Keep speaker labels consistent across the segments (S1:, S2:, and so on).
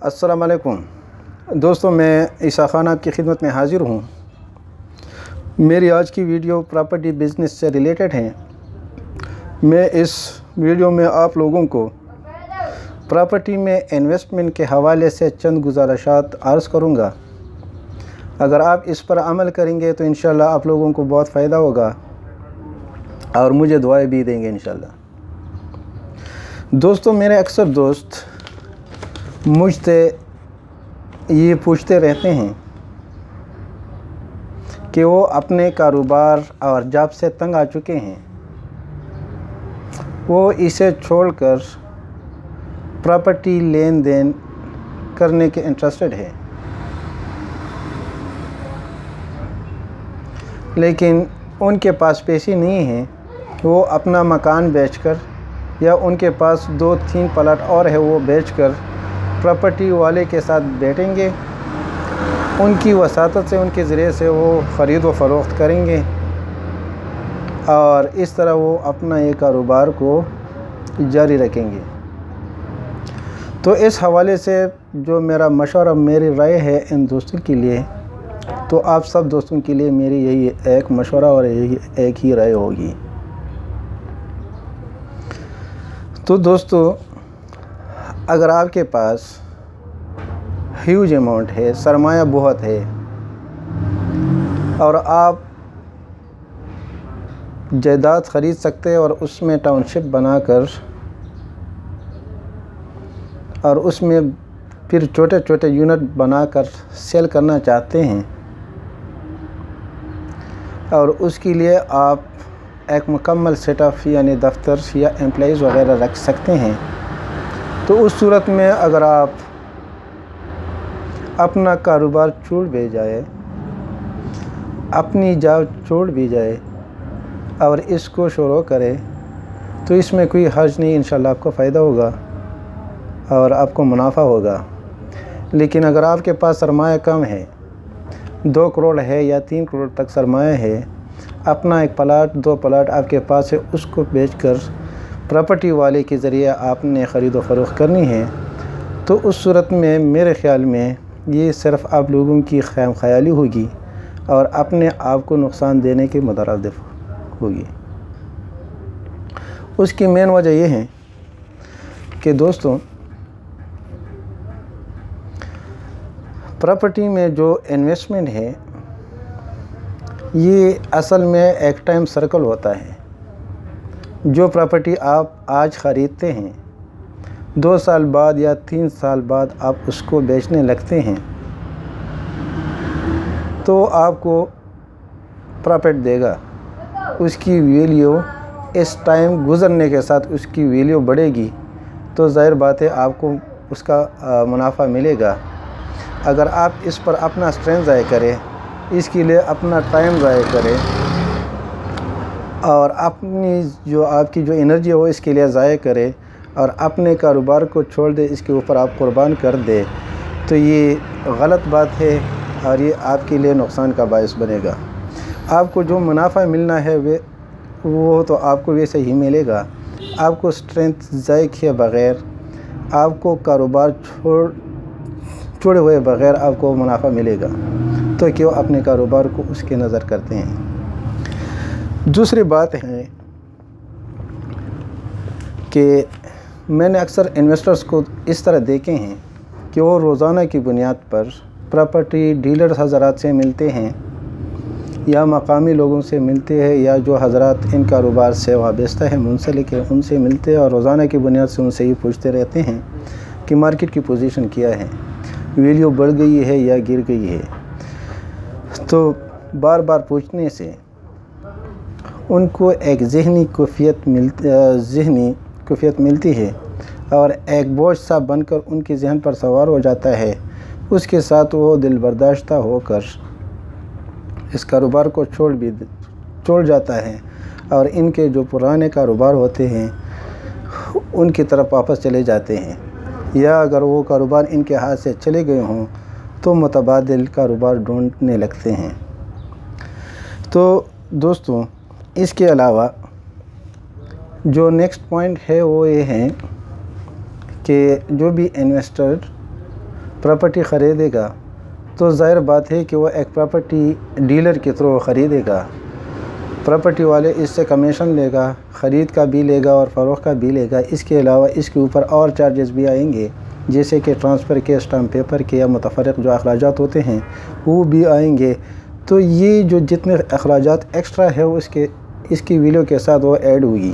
S1: السلام علیکم دوستوں، میں عیسیٰ خان آپ کی خدمت میں حاضر ہوں۔ میری آج کی ویڈیو پراپرٹی بزنس سے ریلیٹڈ ہیں۔ میں اس ویڈیو میں آپ لوگوں کو پراپرٹی میں انویسٹمنٹ کے حوالے سے چند گزارشات عرض کروں گا۔ اگر آپ اس پر عمل کریں گے تو انشاءاللہ آپ لوگوں کو بہت فائدہ ہوگا اور مجھے دعائیں بھی دیں گے انشاءاللہ۔ دوستوں، میرے اکثر دوست مجھ سے یہ پوچھتے رہتے ہیں کہ وہ اپنے کاروبار اور جاب سے تنگ آ چکے ہیں، وہ اسے چھوڑ کر پراپرٹی لین دین کرنے کے انٹرسٹڈ ہے، لیکن ان کے پاس پیسے نہیں ہیں۔ وہ اپنا مکان بیچ کر یا ان کے پاس 2-3 پلاٹ اور ہے، وہ بیچ کر پراپرٹی والے کے ساتھ بیٹھیں گے، ان کی وساطت سے، ان کے ذریعے سے وہ خرید و فروخت کریں گے اور اس طرح وہ اپنا یہ کاروبار کو جاری رکھیں گے۔ تو اس حوالے سے جو میرا مشورہ، میری رائے ہے ان دوستوں کے لیے، تو آپ سب دوستوں کے لیے میری یہی ایک مشورہ اور یہی ایک ہی رائے ہوگی۔ تو دوستو، اگر آپ کے پاس ہیوج اماؤنٹ ہے، سرمایہ بہت ہے، اور آپ جائیداد خرید سکتے ہیں اور اس میں ٹاؤن شپ بنا کر اور اس میں پھر چھوٹے چھوٹے یونٹ بنا کر سیل کرنا چاہتے ہیں، اور اس کے لیے آپ ایک مکمل سیٹ اپ یعنی دفتر یا امپلائیز وغیرہ رکھ سکتے ہیں، تو اس صورت میں اگر آپ اپنا کاروبار چھوڑ بھی جائے، اپنی جاب چھوڑ بھی جائے اور اس کو شروع کرے تو اس میں کوئی حرج نہیں، انشاءاللہ آپ کو فائدہ ہوگا اور آپ کو منافع ہوگا۔ لیکن اگر آپ کے پاس سرمایہ کم ہے، 2 کروڑ ہے یا 3 کروڑ تک سرمایہ ہے، اپنا 1 پلاٹ 2 پلاٹ آپ کے پاس ہے، اس کو بیچ کر پراپرٹی والے کے ذریعے آپ نے خرید و فروخت کرنی ہے، تو اس صورت میں میرے خیال میں یہ صرف آپ لوگوں کی خام خیالی ہوگی اور اپنے آپ کو نقصان دینے کے مترادف ہوگی۔ اس کی مین وجہ یہ ہے کہ دوستوں، پراپرٹی میں جو انویسٹمنٹ ہے یہ اصل میں ایک ٹائم سرکل ہوتا ہے۔ جو پراپرٹی آپ آج خریدتے ہیں، 2 سال بعد یا 3 سال بعد آپ اس کو بیچنے لگتے ہیں تو آپ کو پرافٹ دے گا، اس کی ویلیو اس ٹائم گزرنے کے ساتھ اس کی ویلیو بڑھے گی، تو ظاہر بات ہے آپ کو اس کا منافع ملے گا۔ اگر آپ اس پر اپنا اسٹرینتھ ضائع کریں، اس کے لیے اپنا ٹائم ضائع کریں اور اپنی جو آپ کی جو انرجی ہو اس کے لیے ضائع کرے اور اپنے کاروبار کو چھوڑ دے، اس کے اوپر آپ قربان کر دے، تو یہ غلط بات ہے اور یہ آپ کے لیے نقصان کا باعث بنے گا۔ آپ کو جو منافع ملنا ہے وہ تو آپ کو ویسے ہی ملے گا۔ آپ کو اسٹرینتھ ضائع کیے بغیر، آپ کو کاروبار چھوڑے ہوئے بغیر آپ کو منافع ملے گا، تو کیوں اپنے کاروبار کو اس کی نظر کرتے ہیں۔ دوسری بات ہے کہ میں نے اکثر انویسٹرز کو اس طرح دیکھے ہیں کہ وہ روزانہ کی بنیاد پر پراپرٹی ڈیلرز حضرات سے ملتے ہیں یا مقامی لوگوں سے ملتے ہیں، یا جو حضرات ان کاروبار سے وابستہ ہیں، منسلک ہیں، ان سے ملتے ہیں اور روزانہ کی بنیاد سے ان سے یہ پوچھتے رہتے ہیں کہ مارکیٹ کی پوزیشن کیا ہے، ویلیو بڑھ گئی ہے یا گر گئی ہے۔ تو بار بار پوچھنے سے ان کو ایک ذہنی کیفیت ملتی ہے اور ایک بوجھ سا بن کر ان کے ذہن پر سوار ہو جاتا ہے۔ اس کے ساتھ وہ دل برداشتہ ہو کر اس کاروبار کو چھوڑ جاتا ہے اور ان کے جو پرانے کاروبار ہوتے ہیں ان کی طرف واپس چلے جاتے ہیں، یا اگر وہ کاروبار ان کے ہاتھ سے چلے گئے ہوں تو متبادل کاروبار ڈھونڈنے لگتے ہیں۔ تو دوستوں، اس کے علاوہ جو نیکسٹ پوائنٹ ہے وہ یہ ہے کہ جو بھی انویسٹر پراپرٹی خریدے گا تو ظاہر بات ہے کہ وہ ایک پراپرٹی ڈیلر کے تھرو خریدے گا۔ پراپرٹی والے اس سے کمیشن لے گا، خرید کا بھی لے گا اور فروخت کا بھی لے گا۔ اس کے علاوہ اس کے اوپر اور چارجز بھی آئیں گے، جیسے کہ ٹرانسفر کے، اسٹامپ پیپر کے یا متفرق جو اخراجات ہوتے ہیں وہ بھی آئیں گے۔ تو یہ جو جتنے اخراجات ایکسٹرا ہے اس کی ویلیو کے ساتھ وہ ایڈ ہوگی۔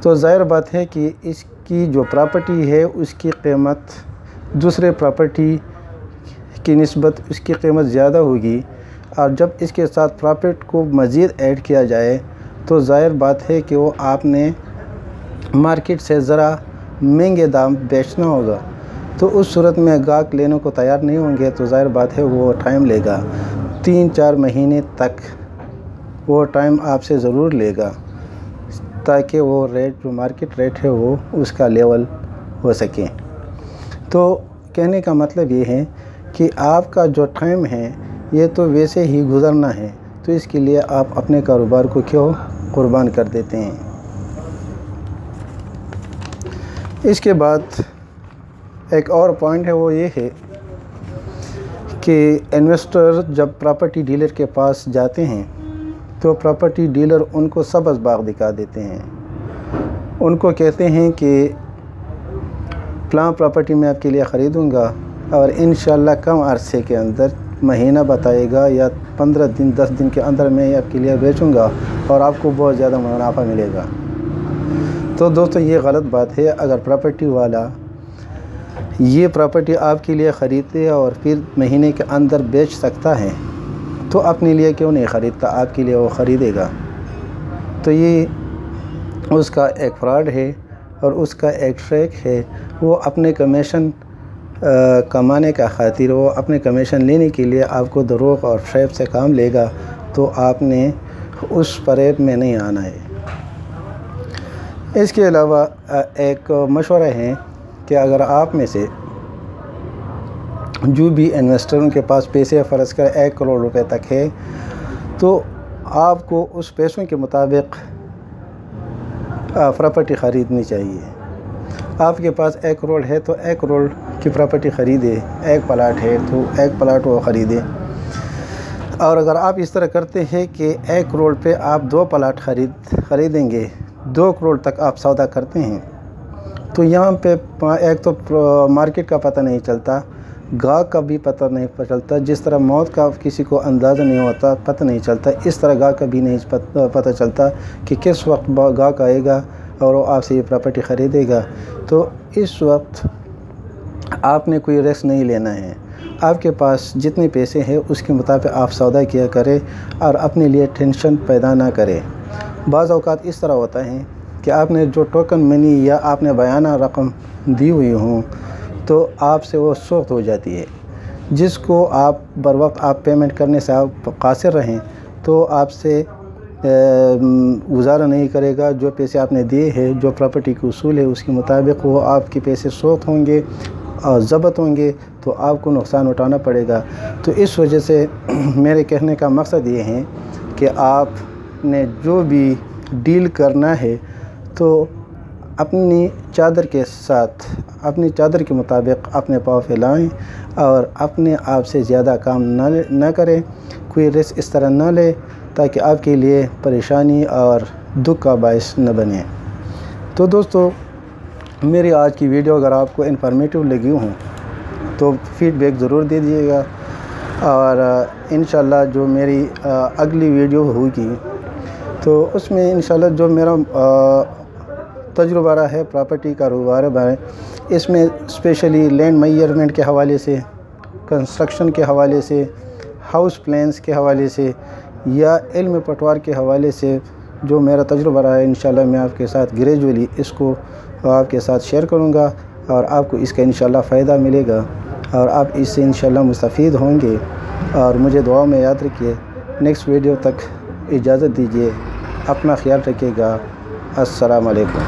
S1: تو ظاہر بات ہے کہ اس کی جو پراپرٹی ہے اس کی قیمت دوسرے پراپرٹی کی نسبت اس کی قیمت زیادہ ہوگی، اور جب اس کے ساتھ پراپرٹ کو مزید ایڈ کیا جائے تو ظاہر بات ہے کہ وہ آپ نے مارکیٹ سے ذرا مہنگے دام بیچنا ہوگا، تو اس صورت میں گاہک لینے کو تیار نہیں ہوں گے، تو ظاہر بات ہے وہ ٹائم لے گا، 3-4 مہینے تک وہ ٹائم آپ سے ضرور لے گا، تاکہ وہ ریٹ جو مارکیٹ ریٹ ہے وہ اس کا لیول ہو سکے۔ تو کہنے کا مطلب یہ ہے کہ آپ کا جو ٹائم ہے یہ تو ویسے ہی گزرنا ہے، تو اس کے لیے آپ اپنے کاروبار کو کیوں قربان کر دیتے ہیں۔ اس کے بعد ایک اور پوائنٹ ہے، وہ یہ ہے کہ انویسٹر جب پراپرٹی ڈیلر کے پاس جاتے ہیں تو پراپرٹی ڈیلر ان کو سبز باغ دکھا دیتے ہیں، ان کو کہتے ہیں کہ فلاں پراپرٹی میں آپ کے لیے خریدوں گا، اور انشاءاللہ کم عرصے کے اندر، مہینہ بتائے گا یا 15 دن 10 دن کے اندر میں آپ کے لیے بیچوں گا اور آپ کو بہت زیادہ منافع ملے گا۔ تو دوستو یہ غلط بات ہے۔ اگر پراپرٹی والا یہ پراپرٹی آپ کے لیے خریدتے اور پھر مہینے کے اندر بیچ سکتا ہے تو اپنے لیے کیوں نہیں خریدتا، آپ کے لیے وہ خریدے گا۔ تو یہ اس کا ایک فراڈ ہے اور اس کا ایک ٹریک ہے، وہ اپنے کمیشن کمانے کا خاطر، وہ اپنے کمیشن لینے کے لیے آپ کو دروغ اور فریب سے کام لے گا، تو آپ نے اس فریب میں نہیں آنا ہے۔ اس کے علاوہ ایک مشورہ ہے کہ اگر آپ میں سے جو بھی انویسٹروں کے پاس پیسے فرض کر 1 کروڑ روپے تک ہے، تو آپ کو اس پیسوں کے مطابق پراپرٹی خریدنی چاہیے۔ آپ کے پاس 1 کروڑ ہے تو 1 کروڑ کی پراپرٹی خریدے، 1 پلاٹ ہے تو 1 پلاٹ وہ خریدے۔ اور اگر آپ اس طرح کرتے ہیں کہ 1 کروڑ پہ آپ 2 پلاٹ خریدیں گے، 2 کروڑ تک آپ سودا کرتے ہیں، تو یہاں پہ ایک تو مارکیٹ کا پتہ نہیں چلتا، گاہک کا بھی پتہ نہیں چلتا، جس طرح موت کا کسی کو اندازہ نہیں ہوتا، پتہ نہیں چلتا، اس طرح گاہک کا بھی نہیں پتہ چلتا کہ کس وقت گاہک آئے گا اور وہ آپ سے یہ پراپرٹی خریدے گا۔ تو اس وقت آپ نے کوئی رسک نہیں لینا ہے، آپ کے پاس جتنے پیسے ہیں اس کے مطابق آپ سودا کیا کریں اور اپنے لیے ٹینشن پیدا نہ کریں۔ بعض اوقات اس طرح ہوتا ہے کہ آپ نے جو ٹوکن منی یا آپ نے بیانہ رقم دی ہوئی ہوں تو آپ سے وہ سوخت ہو جاتی ہے، جس کو آپ بر وقت آپ پیمنٹ کرنے سے آپ قاصر رہیں تو آپ سے گزارا نہیں کرے گا۔ جو پیسے آپ نے دیے ہیں، جو پراپرٹی کے اصول ہے اس کے مطابق وہ آپ کے پیسے سوخت ہوں گے اور ضبط ہوں گے، تو آپ کو نقصان اٹھانا پڑے گا۔ تو اس وجہ سے میرے کہنے کا مقصد یہ ہے کہ آپ نے جو بھی ڈیل کرنا ہے تو اپنی چادر کے ساتھ، اپنی چادر کے مطابق اپنے پاؤں پھیلائیں اور اپنے آپ سے زیادہ کام نہ کریں، کوئی رسک اس طرح نہ لے تاکہ آپ کے لیے پریشانی اور دکھ کا باعث نہ بنے۔ تو دوستو میری آج کی ویڈیو اگر آپ کو انفارمیٹیو لگی ہوں تو فیڈ بیک ضرور دے دیجیے گا، اور انشاءاللہ جو میری اگلی ویڈیو ہوگی تو اس میں انشاءاللہ جو میرا تجربہ رہا ہے پراپرٹی کاروبار میں، اس میں اسپیشلی لینڈ میجرمنٹ کے حوالے سے، کنسٹرکشن کے حوالے سے، ہاؤس پلانس کے حوالے سے یا علم پٹوار کے حوالے سے جو میرا تجربہ رہا ہے، انشاءاللہ میں آپ کے ساتھ گریجولی اس کو آپ کے ساتھ شیئر کروں گا، اور آپ کو اس کا انشاءاللہ فائدہ ملے گا اور آپ اس سے انشاءاللہ مستفید ہوں گے۔ اور مجھے دعا میں یاد رکھیے۔ نیکسٹ ویڈیو تک اجازت دیجیے، اپنا خیال رکھیے گا۔ السلام علیکم۔